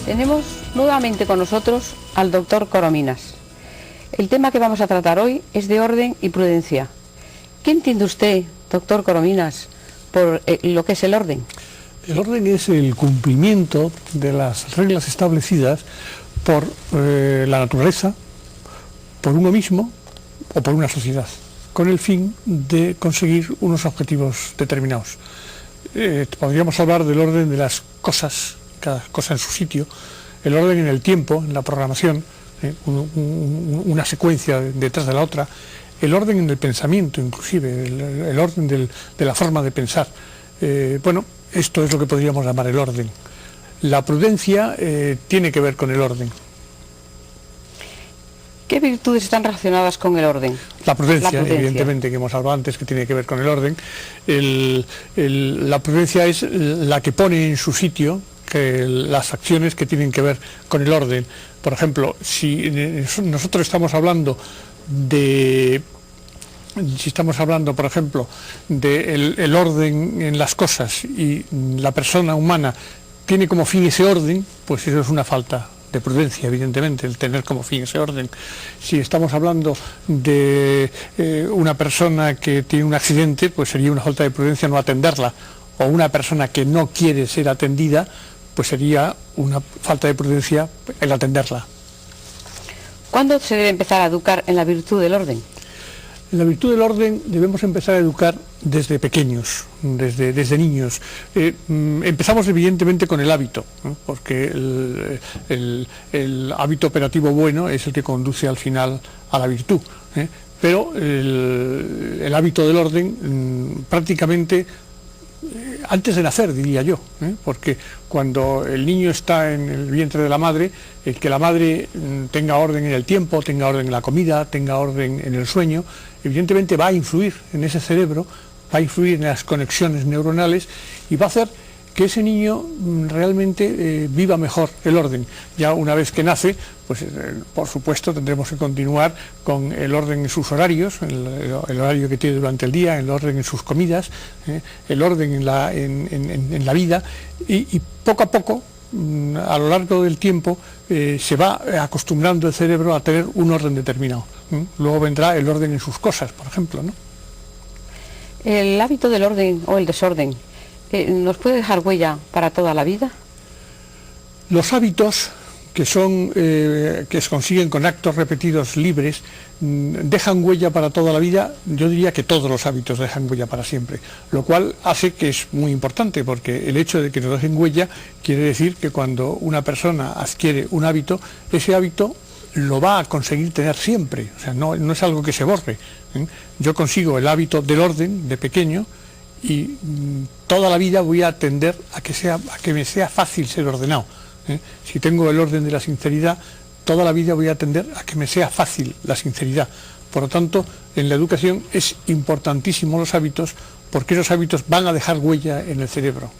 Tenemos nuevamente con nosotros al doctor Corominas. El tema que vamos a tratar hoy es de orden y prudencia. ¿Qué entiende usted, doctor Corominas, por lo que es el orden? El orden es el cumplimiento de las reglas establecidas por la naturaleza, por uno mismo o por una sociedad, con el fin de conseguir unos objetivos determinados. Podríamos hablar del orden de las cosas, cada cosa en su sitio, el orden en el tiempo, en la programación, una secuencia detrás de la otra, el orden en el pensamiento inclusive, el orden de la forma de pensar. Bueno, esto es lo que podríamos llamar el orden. La prudencia tiene que ver con el orden. ¿Qué virtudes están relacionadas con el orden? La prudencia, evidentemente, que hemos hablado antes, que tiene que ver con el orden. La prudencia es la que pone en su sitio las acciones que tienen que ver con el orden. Por ejemplo, si nosotros estamos hablando por ejemplo, del orden en las cosas y la persona humana tiene como fin ese orden, pues eso es una falta de prudencia, evidentemente, el tener como fin ese orden. Si estamos hablando de una persona que tiene un accidente, pues sería una falta de prudencia no atenderla, o una persona que no quiere ser atendida, pues sería una falta de prudencia el atenderla. ¿Cuándo se debe empezar a educar en la virtud del orden? En la virtud del orden debemos empezar a educar desde pequeños, desde niños. Empezamos evidentemente con el hábito, ¿no? Porque el hábito operativo bueno es el que conduce al final a la virtud, pero el hábito del orden prácticamente antes de nacer, diría yo, porque cuando el niño está en el vientre de la madre, el que la madre tenga orden en el tiempo, tenga orden en la comida, tenga orden en el sueño, evidentemente va a influir en ese cerebro, va a influir en las conexiones neuronales y va a hacer que ese niño realmente viva mejor el orden. Ya una vez que nace, pues por supuesto tendremos que continuar con el orden en sus horarios, el horario que tiene durante el día, el orden en sus comidas, el orden en la vida y poco a poco, a lo largo del tiempo, se va acostumbrando el cerebro a tener un orden determinado. Luego vendrá el orden en sus cosas, por ejemplo, ¿no? El hábito del orden o el desorden, ¿nos puede dejar huella para toda la vida? Los hábitos que se consiguen con actos repetidos libres dejan huella para toda la vida. Yo diría que todos los hábitos dejan huella para siempre, lo cual hace que es muy importante, porque el hecho de que nos dejen huella quiere decir que cuando una persona adquiere un hábito, ese hábito lo va a conseguir tener siempre, o sea, no es algo que se borre. Yo consigo el hábito del orden de pequeño y toda la vida voy a tender a que me sea fácil ser ordenado. Si tengo el orden de la sinceridad, toda la vida voy a tender a que me sea fácil la sinceridad. Por lo tanto, en la educación es importantísimo los hábitos, porque esos hábitos van a dejar huella en el cerebro.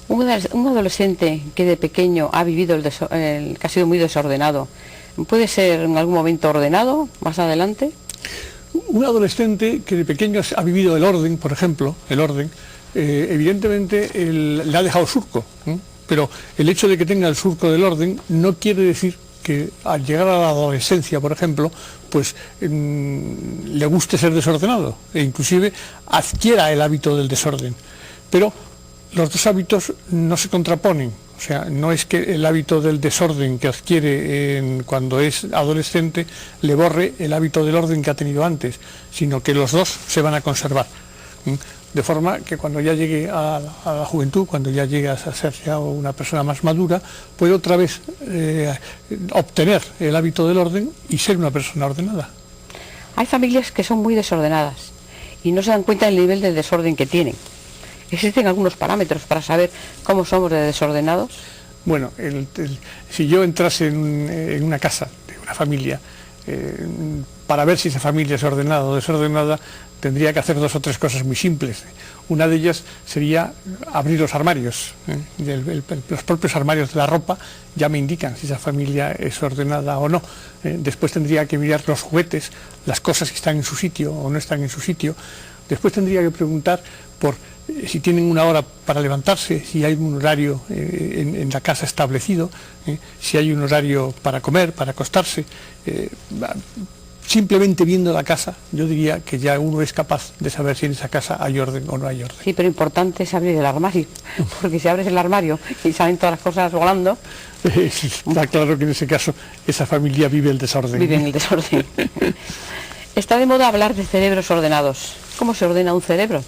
Un adolescente que de pequeño ha vivido que ha sido muy desordenado, ¿puede ser en algún momento ordenado más adelante? Un adolescente que de pequeño ha vivido el orden, por ejemplo, evidentemente le ha dejado surco, pero el hecho de que tenga el surco del orden no quiere decir que al llegar a la adolescencia, por ejemplo, pues le guste ser desordenado e inclusive adquiera el hábito del desorden. Pero los dos hábitos no se contraponen, o sea, no es que el hábito del desorden que adquiere cuando es adolescente le borre el hábito del orden que ha tenido antes, sino que los dos se van a conservar. De forma que cuando ya llegue a la juventud, cuando ya llegue a ser ya una persona más madura, puede otra vez obtener el hábito del orden y ser una persona ordenada. Hay familias que son muy desordenadas y no se dan cuenta del nivel de desorden que tienen. ¿Existen algunos parámetros para saber cómo somos de desordenados? Bueno, si yo entrase en una casa de una familia, para ver si esa familia es ordenada o desordenada, tendría que hacer 2 o 3 cosas muy simples. Una de ellas sería abrir los armarios. Los propios armarios de la ropa ya me indican si esa familia es ordenada o no. Después tendría que mirar los juguetes, las cosas que están en su sitio o no están en su sitio. Después tendría que preguntar por si tienen una hora para levantarse, si hay un horario en la casa establecido, si hay un horario para comer, para acostarse. Simplemente viendo la casa, yo diría que ya uno es capaz de saber si en esa casa hay orden o no hay orden. Sí, pero importante es abrir el armario, porque si abres el armario y salen todas las cosas volando... Está claro que en ese caso esa familia vive el desorden. Vive en el desorden. Está de moda hablar de cerebros ordenados. ¿Cómo se ordena un cerebro?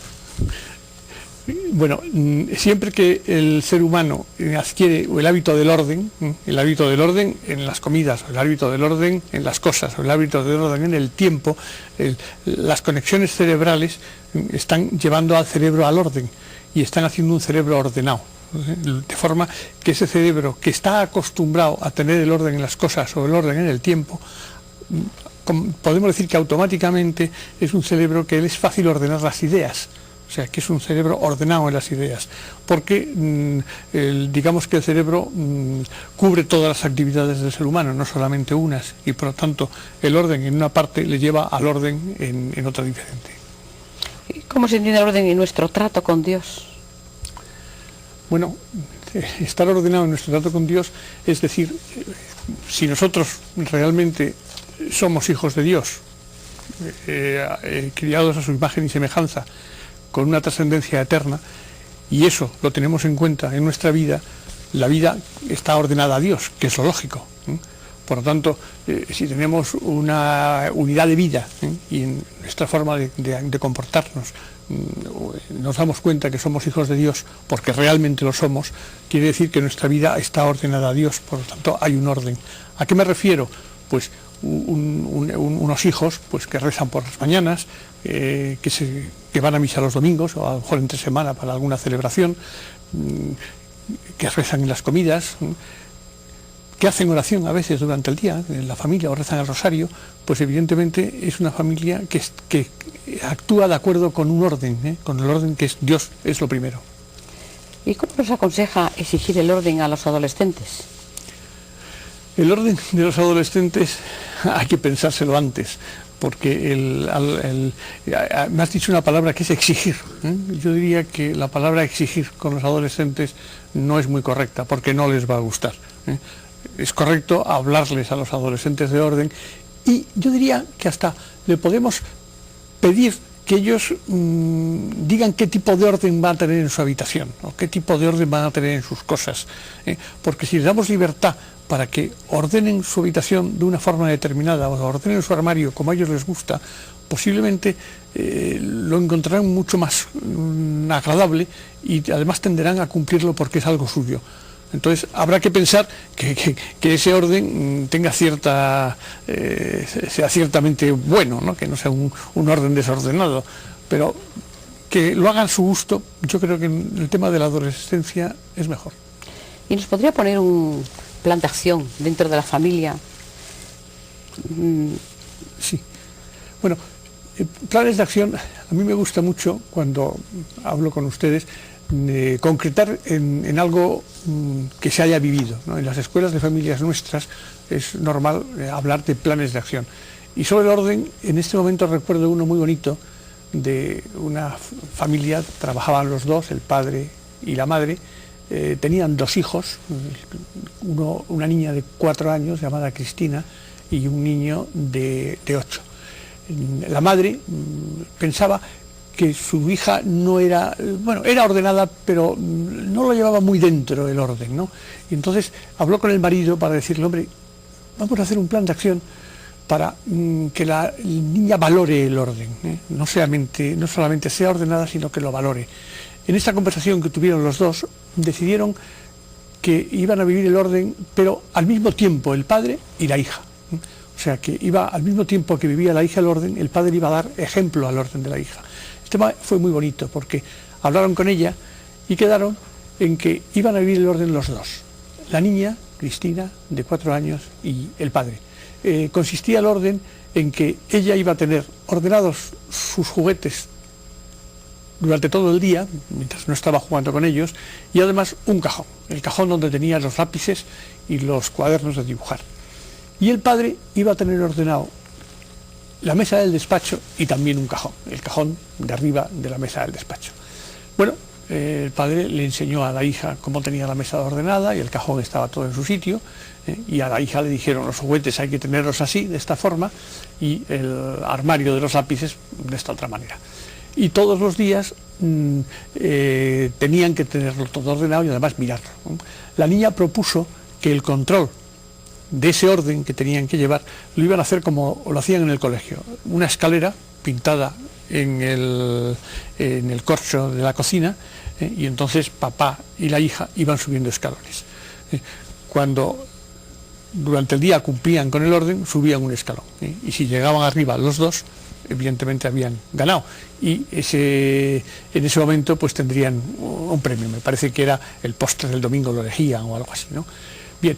Bueno, siempre que el ser humano adquiere el hábito del orden en las comidas, o el hábito del orden en las cosas, o el hábito del orden en el tiempo, las conexiones cerebrales están llevando al cerebro al orden y están haciendo un cerebro ordenado. De forma que ese cerebro que está acostumbrado a tener el orden en las cosas o el orden en el tiempo, podemos decir que automáticamente es un cerebro que le es fácil ordenar las ideas. O sea, que es un cerebro ordenado en las ideas, porque digamos que el cerebro cubre todas las actividades del ser humano, no solamente unas, y por lo tanto el orden en una parte le lleva al orden en otra diferente. ¿Cómo se entiende el orden en nuestro trato con Dios? Bueno, estar ordenado en nuestro trato con Dios, es decir, si nosotros realmente somos hijos de Dios, criados a su imagen y semejanza, con una trascendencia eterna, y eso lo tenemos en cuenta en nuestra vida, la vida está ordenada a Dios, que es lo lógico. Por lo tanto, si tenemos una unidad de vida y en nuestra forma de comportarnos, nos damos cuenta que somos hijos de Dios porque realmente lo somos, quiere decir que nuestra vida está ordenada a Dios, por lo tanto hay un orden. ¿A qué me refiero? Pues unos hijos pues que rezan por las mañanas, que van a misa los domingos o a lo mejor entre semana para alguna celebración, que rezan en las comidas, que hacen oración a veces durante el día en la familia o rezan el rosario, pues evidentemente es una familia que actúa de acuerdo con un orden, con el orden que es Dios es lo primero. ¿Y cómo nos aconseja exigir el orden a los adolescentes? El orden de los adolescentes hay que pensárselo antes, porque me has dicho una palabra que es exigir. Yo diría que la palabra exigir con los adolescentes no es muy correcta, porque no les va a gustar. Es correcto hablarles a los adolescentes de orden, y yo diría que hasta le podemos pedir que ellos digan qué tipo de orden van a tener en su habitación, o qué tipo de orden van a tener en sus cosas, porque si les damos libertad para que ordenen su habitación de una forma determinada, o ordenen su armario como a ellos les gusta, posiblemente lo encontrarán mucho más agradable, y además tenderán a cumplirlo porque es algo suyo. Entonces habrá que pensar que ese orden tenga sea ciertamente bueno, ¿no? Que no sea un orden desordenado, pero que lo hagan a su gusto. Yo creo que en el tema de la adolescencia es mejor. ¿Y nos podría poner un plan de acción dentro de la familia? Sí. Bueno, planes de acción, a mí me gusta mucho cuando hablo con ustedes, concretar en algo que se haya vivido, ¿no? En las escuelas de familias nuestras es normal hablar de planes de acción. Y sobre el orden, en este momento recuerdo uno muy bonito de una familia, trabajaban los dos, el padre y la madre, tenían dos hijos, una niña de 4 años llamada Cristina y un niño de 8. La madre pensaba que su hija no era, era ordenada, pero no lo llevaba muy dentro el orden, ¿no? Y entonces habló con el marido para decirle, hombre, vamos a hacer un plan de acción para que la niña valore el orden, no solamente sea ordenada, sino que lo valore. En esta conversación que tuvieron los dos, decidieron que iban a vivir el orden, pero al mismo tiempo el padre y la hija. O sea, que iba al mismo tiempo que vivía la hija el orden, el padre iba a dar ejemplo al orden de la hija. El tema fue muy bonito porque hablaron con ella y quedaron en que iban a vivir el orden los dos. La niña, Cristina, de 4 años, y el padre. Consistía el orden en que ella iba a tener ordenados sus juguetes durante todo el día, mientras no estaba jugando con ellos, y además un cajón, el cajón donde tenía los lápices y los cuadernos de dibujar. Y el padre iba a tener ordenado la mesa del despacho y también un cajón, el cajón de arriba de la mesa del despacho. Bueno, el padre le enseñó a la hija cómo tenía la mesa ordenada y el cajón estaba todo en su sitio, y a la hija le dijeron: los juguetes hay que tenerlos así, de esta forma, y el armario de los lápices de esta otra manera. Y todos los días tenían que tenerlo todo ordenado y además mirarlo, ¿no? La niña propuso que el control de ese orden que tenían que llevar lo iban a hacer como lo hacían en el colegio: una escalera pintada en el corcho de la cocina, y entonces papá y la hija iban subiendo escalones. Cuando durante el día cumplían con el orden, subían un escalón, y si llegaban arriba los dos, evidentemente habían ganado, y en ese momento pues tendrían un premio. Me parece que era el postre del domingo, lo elegían o algo así, ¿no? Bien,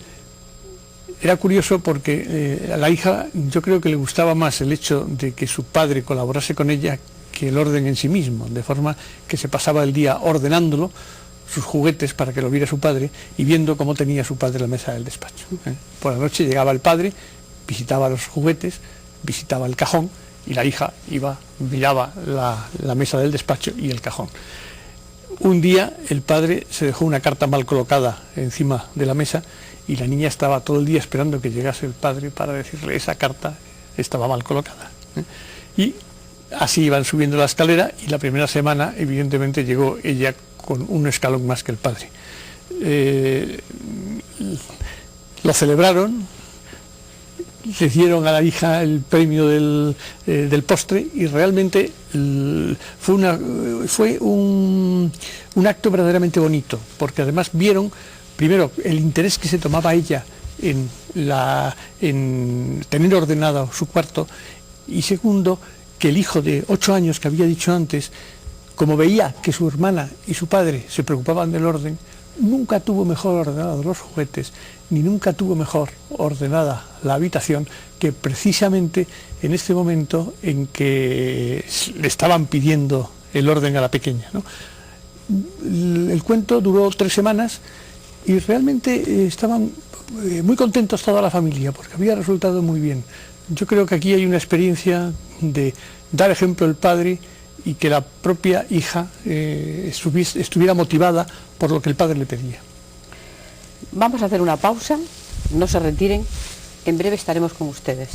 era curioso porque a la hija yo creo que le gustaba más el hecho de que su padre colaborase con ella que el orden en sí mismo, de forma que se pasaba el día ordenándolo, sus juguetes, para que lo viera su padre, y viendo cómo tenía su padre la mesa del despacho. Por la noche llegaba el padre, visitaba los juguetes, visitaba el cajón, y la hija miraba la mesa del despacho y el cajón. Un día el padre se dejó una carta mal colocada encima de la mesa, y la niña estaba todo el día esperando que llegase el padre para decirle: esa carta estaba mal colocada. Y así iban subiendo la escalera, y la primera semana evidentemente llegó ella con un escalón más que el padre. Lo celebraron, le dieron a la hija el premio del postre, y realmente fue un acto verdaderamente bonito, porque además vieron, primero, el interés que se tomaba ella en tener ordenado su cuarto, y segundo, que el hijo de 8 años que había dicho antes, como veía que su hermana y su padre se preocupaban del orden, nunca tuvo mejor ordenados los juguetes, ni nunca tuvo mejor ordenada la habitación, que precisamente en este momento en que le estaban pidiendo el orden a la pequeña, ¿no? El cuento duró 3 semanas, y realmente estaban muy contentos toda la familia, porque había resultado muy bien. Yo creo que aquí hay una experiencia de dar ejemplo el padre, y que la propia hija estuviera motivada por lo que el padre le pedía. Vamos a hacer una pausa, no se retiren, en breve estaremos con ustedes.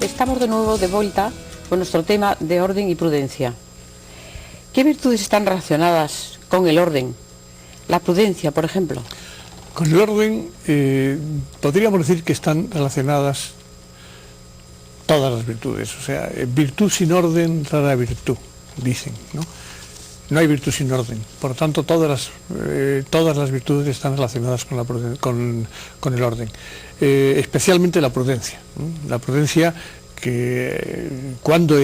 Estamos de nuevo de vuelta con nuestro tema de orden y prudencia. ¿Qué virtudes están relacionadas con el orden? La prudencia, por ejemplo. Con el orden podríamos decir que están relacionadas todas las virtudes. O sea, virtud sin orden, rara virtud, dicen, ¿no? No hay virtud sin orden. Por lo tanto, todas las virtudes están relacionadas con el orden. Especialmente la prudencia, ¿no? La prudencia, que cuando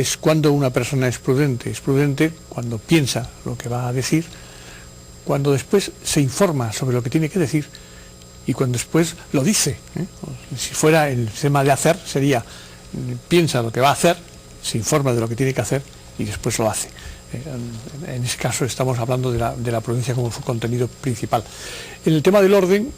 una persona es prudente cuando piensa lo que va a decir, cuando después se informa sobre lo que tiene que decir, y cuando después lo dice, ¿eh? Si fuera el tema de hacer, sería: piensa lo que va a hacer, se informa de lo que tiene que hacer y después lo hace. En ese caso estamos hablando de la prudencia como su contenido principal. En el tema del orden,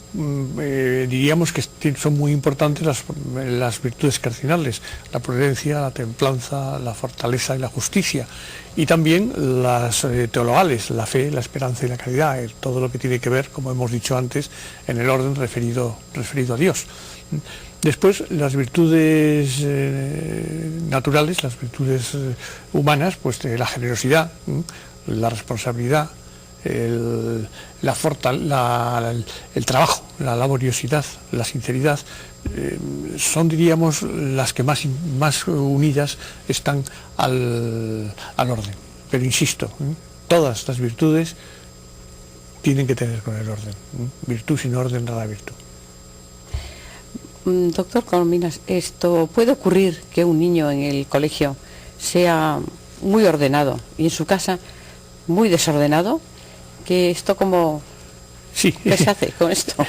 diríamos que son muy importantes las virtudes cardinales: la prudencia, la templanza, la fortaleza y la justicia, y también las teologales: la fe, la esperanza y la caridad, todo lo que tiene que ver, como hemos dicho antes, en el orden referido a Dios. Después, las virtudes naturales, las virtudes humanas, pues la generosidad, la responsabilidad, el trabajo, la laboriosidad, la sinceridad, son, diríamos, las que más unidas están al orden. Pero insisto, todas las virtudes tienen que tener con el orden. Virtud sin orden, rara virtud. Doctor Corominas, ¿esto puede ocurrir que un niño en el colegio sea muy ordenado y en su casa muy desordenado? Que esto como Sí. ¿Qué se hace con esto?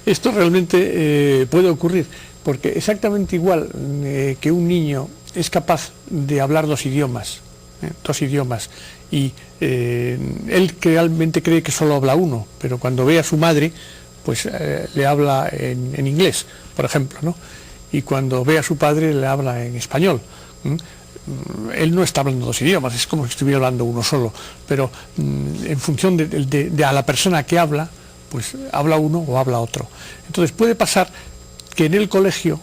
Esto realmente puede ocurrir, porque exactamente igual que un niño es capaz de hablar dos idiomas, y él realmente cree que solo habla uno, pero cuando ve a su madre, pues le habla en inglés, por ejemplo, ¿no? Y cuando ve a su padre le habla en español. Él no está hablando dos idiomas, es como si estuviera hablando uno solo, pero en función de a la persona que habla, pues habla uno o habla otro. Entonces puede pasar que en el colegio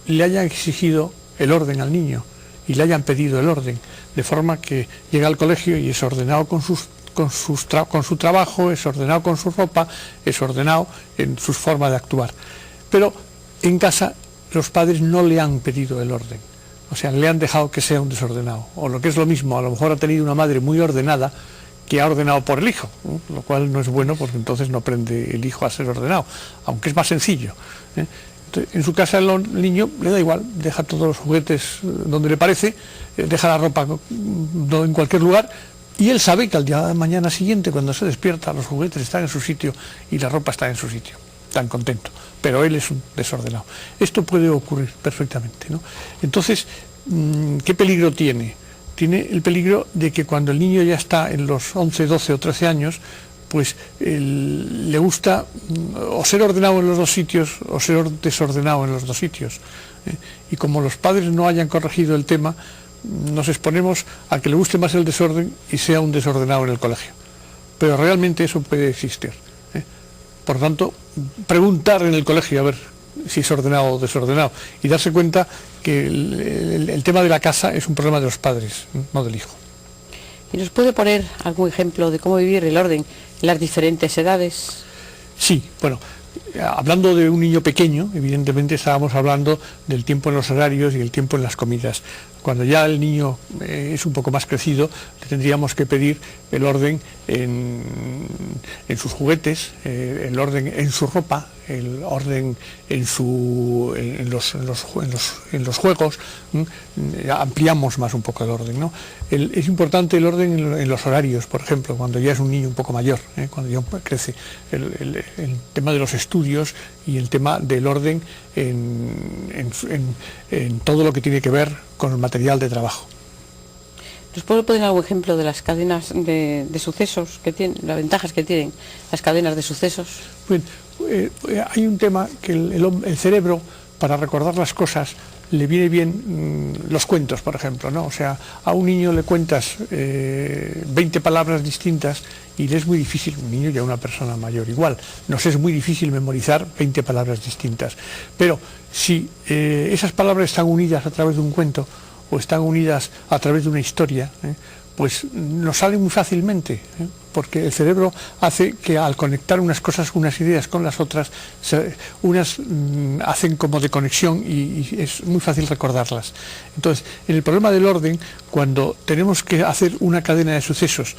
le hayan exigido el orden al niño y le hayan pedido el orden, de forma que llega al colegio y es ordenado con su trabajo, es ordenado con su ropa, es ordenado en sus formas de actuar. Pero en casa los padres no le han pedido el orden, o sea, le han dejado que sea un desordenado, o lo que es lo mismo, a lo mejor ha tenido una madre muy ordenada que ha ordenado por el hijo, ¿no? Lo cual no es bueno, porque entonces no aprende el hijo a ser ordenado, aunque es más sencillo, ¿eh? Entonces, en su casa el niño le da igual, deja todos los juguetes donde le parece, deja la ropa en cualquier lugar, y él sabe que al día de mañana siguiente, cuando se despierta, los juguetes están en su sitio y la ropa está en su sitio, tan contento, pero él es un desordenado. Esto puede ocurrir perfectamente, ¿no? Entonces, ¿qué peligro tiene? Tiene el peligro de que cuando el niño ya está en los 11, 12 o 13 años, pues le gusta o ser ordenado en los dos sitios o ser desordenado en los dos sitios. Y como los padres no hayan corregido el tema, nos exponemos a que le guste más el desorden y sea un desordenado en el colegio. Pero realmente eso puede existir. Por tanto, preguntar en el colegio a ver si es ordenado o desordenado y darse cuenta que el tema de la casa es un problema de los padres, no del hijo. ¿Y nos puede poner algún ejemplo de cómo vivir el orden en las diferentes edades? Sí, bueno, hablando de un niño pequeño, evidentemente estábamos hablando del tiempo en los horarios y el tiempo en las comidas. Cuando ya el niño es un poco más crecido, le tendríamos que pedir el orden en sus juguetes, el orden en su ropa, el orden en los juegos. Ampliamos más un poco el orden, ¿no? Es importante el orden en los horarios, por ejemplo, cuando ya es un niño un poco mayor, cuando ya crece, el tema de los estudios y el tema del orden en todo lo que tiene que ver con el material de trabajo. ¿Nos puede poner algún ejemplo de las cadenas de sucesos que tienen, las ventajas que tienen las cadenas de sucesos? Bueno, hay un tema que el cerebro, para recordar las cosas, le viene bien los cuentos, por ejemplo, ¿no? O sea, a un niño le cuentas 20 palabras distintas y le es muy difícil, un niño y a una persona mayor igual, nos es muy difícil memorizar 20 palabras distintas. Pero si esas palabras están unidas a través de un cuento o están unidas a través de una historia, pues nos sale muy fácilmente, porque el cerebro hace que al conectar unas cosas, unas ideas con las otras, unas hacen como de conexión y es muy fácil recordarlas. Entonces, en el problema del orden, cuando tenemos que hacer una cadena de sucesos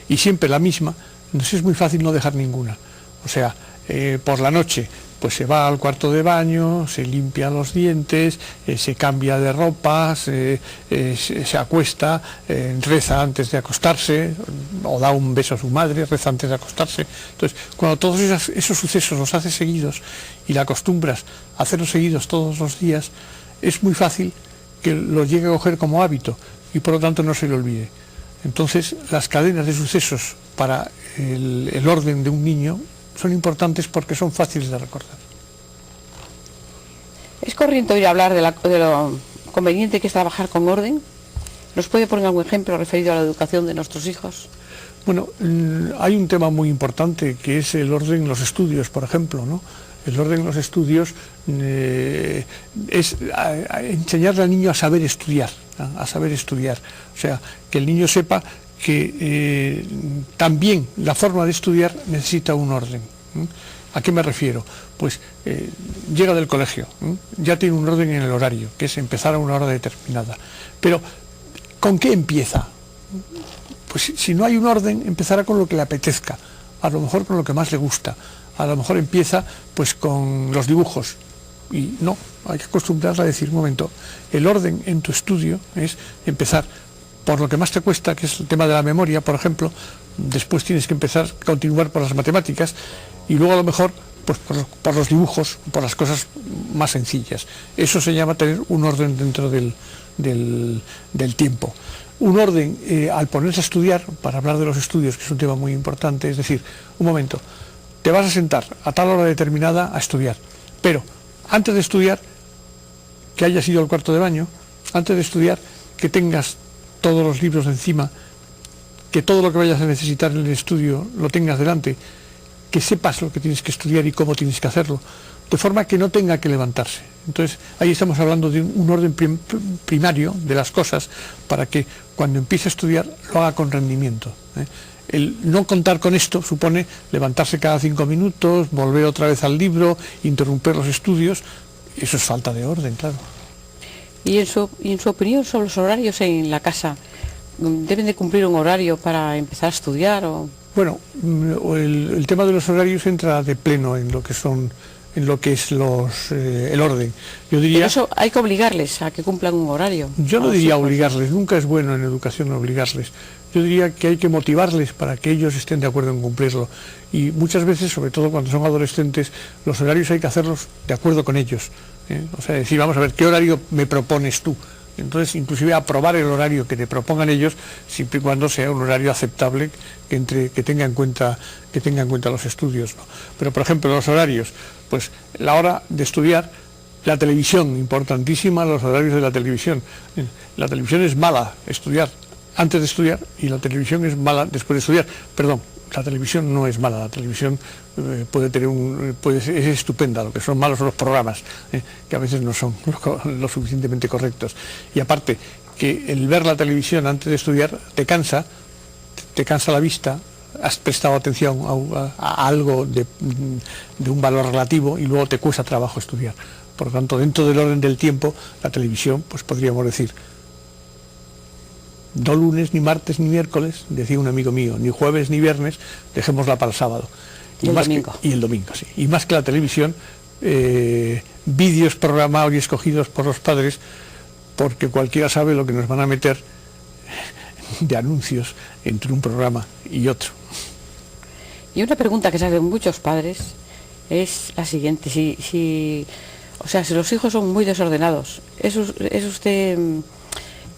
y siempre la misma, nos es muy fácil no dejar ninguna. O sea, por la noche, pues se va al cuarto de baño, se limpia los dientes, se cambia de ropa, se acuesta, reza antes de acostarse, o da un beso a su madre, reza antes de acostarse. Entonces, cuando todos esos sucesos los haces seguidos y la acostumbras a hacerlos seguidos todos los días, es muy fácil que los llegue a coger como hábito y por lo tanto no se le olvide. Entonces, las cadenas de sucesos para el orden de un niño son importantes porque son fáciles de recordar. ¿Es corriente oír hablar de lo conveniente que es trabajar con orden? ¿Nos puede poner algún ejemplo referido a la educación de nuestros hijos? Bueno, hay un tema muy importante que es el orden en los estudios, por ejemplo, ¿no? El orden en los estudios es enseñarle al niño a saber estudiar, ¿no? A saber estudiar. O sea, que el niño sepa que también la forma de estudiar necesita un orden. ¿A qué me refiero? Pues llega del colegio, ya tiene un orden en el horario, que es empezar a una hora determinada. Pero, ¿con qué empieza? Pues si no hay un orden, empezará con lo que le apetezca, a lo mejor con lo que más le gusta, a lo mejor empieza pues con los dibujos. Y no, hay que acostumbrarla a decir, un momento, el orden en tu estudio es empezar por lo que más te cuesta, que es el tema de la memoria, por ejemplo. Después tienes que continuar por las matemáticas, y luego a lo mejor pues por los dibujos, por las cosas más sencillas. Eso se llama tener un orden dentro del tiempo. Un orden al ponerse a estudiar, para hablar de los estudios, que es un tema muy importante, es decir, un momento, te vas a sentar a tal hora determinada a estudiar, pero antes de estudiar, que hayas ido al cuarto de baño, antes de estudiar, que tengas todos los libros encima, que todo lo que vayas a necesitar en el estudio lo tengas delante, que sepas lo que tienes que estudiar y cómo tienes que hacerlo, de forma que no tenga que levantarse. Entonces, ahí estamos hablando de un orden primario de las cosas, para que cuando empiece a estudiar lo haga con rendimiento. El no contar con esto supone levantarse cada 5 minutos, volver otra vez al libro, interrumpir los estudios. Eso es falta de orden, claro. Y en su opinión sobre los horarios en la casa, ¿deben de cumplir un horario para empezar a estudiar? Bueno, el tema de los horarios entra de pleno en lo que es el orden. Yo diría, pero eso hay que obligarles a que cumplan un horario. Yo no diría obligarles, nunca es bueno en educación obligarles. Yo diría que hay que motivarles para que ellos estén de acuerdo en cumplirlo. Y muchas veces, sobre todo cuando son adolescentes, los horarios hay que hacerlos de acuerdo con ellos. O sea, decir, vamos a ver, ¿qué horario me propones tú? Entonces, inclusive aprobar el horario que te propongan ellos, siempre y cuando sea un horario aceptable, que tenga en cuenta los estudios, ¿no? Pero, por ejemplo, los horarios, pues la hora de estudiar, la televisión, importantísima, los horarios de la televisión. La televisión es mala estudiar antes de estudiar, y la televisión es mala después de estudiar. Perdón, la televisión no es mala, la televisión es estupenda. Lo que son malos son los programas, que a veces no son lo suficientemente correctos. Y aparte, que el ver la televisión antes de estudiar te cansa la vista, has prestado atención a algo de un valor relativo, y luego te cuesta trabajo estudiar. Por lo tanto, dentro del orden del tiempo, la televisión, pues podríamos decir, no lunes, ni martes, ni miércoles, decía un amigo mío, ni jueves, ni viernes, dejémosla para el sábado. Y el domingo, sí. Y más que la televisión, vídeos programados y escogidos por los padres, porque cualquiera sabe lo que nos van a meter de anuncios entre un programa y otro. Y una pregunta que se hacen muchos padres es la siguiente: si los hijos son muy desordenados, ¿es usted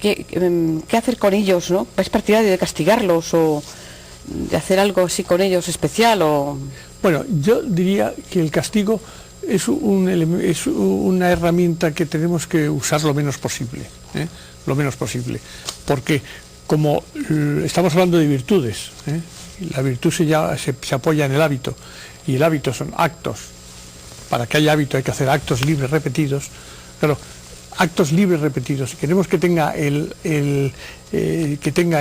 qué hacer con ellos, no? ¿Es partidario de castigarlos o de hacer algo así con ellos especial? Bueno, yo diría que el castigo es una herramienta que tenemos que usar lo menos posible, porque como estamos hablando de virtudes, la virtud se apoya en el hábito, y el hábito son actos. Para que haya hábito hay que hacer actos libres repetidos. Claro, actos libres repetidos. Si queremos que tenga el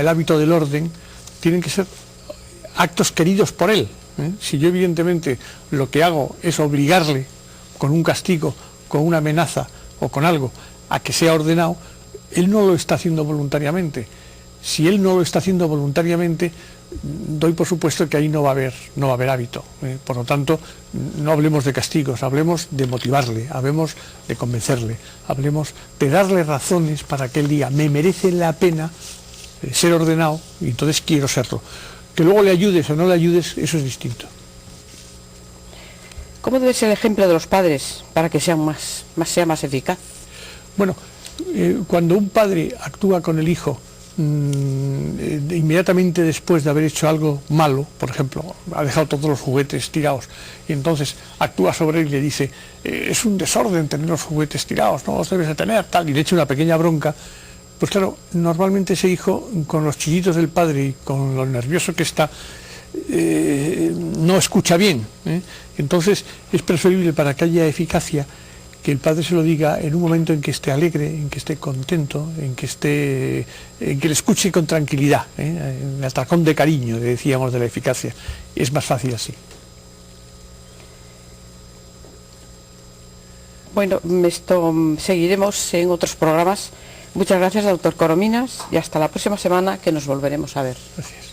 hábito del orden, tienen que ser actos queridos por él. Si yo evidentemente lo que hago es obligarle con un castigo, con una amenaza o con algo a que sea ordenado, él no lo está haciendo voluntariamente. Si él no lo está haciendo voluntariamente, doy por supuesto que ahí no va a haber hábito. Por lo tanto, no hablemos de castigos, hablemos de motivarle, hablemos de convencerle, hablemos de darle razones para que él diga, me merece la pena ser ordenado, y entonces quiero serlo. Que luego le ayudes o no le ayudes, eso es distinto. ¿Cómo debe ser el ejemplo de los padres para que sea más eficaz? Bueno, cuando un padre actúa con el hijo inmediatamente después de haber hecho algo malo, por ejemplo, ha dejado todos los juguetes tirados, y entonces actúa sobre él y le dice, es un desorden tener los juguetes tirados, no los debes de tener, tal, y le echa una pequeña bronca, pues claro, normalmente ese hijo, con los chillitos del padre y con lo nervioso que está, no escucha bien. Entonces es preferible, para que haya eficacia, que el padre se lo diga en un momento en que esté alegre, en que esté contento, en que le escuche con tranquilidad, el atracón de cariño, decíamos, de la eficacia. Es más fácil así. Bueno, esto seguiremos en otros programas. Muchas gracias, doctor Corominas, y hasta la próxima semana, que nos volveremos a ver. Gracias.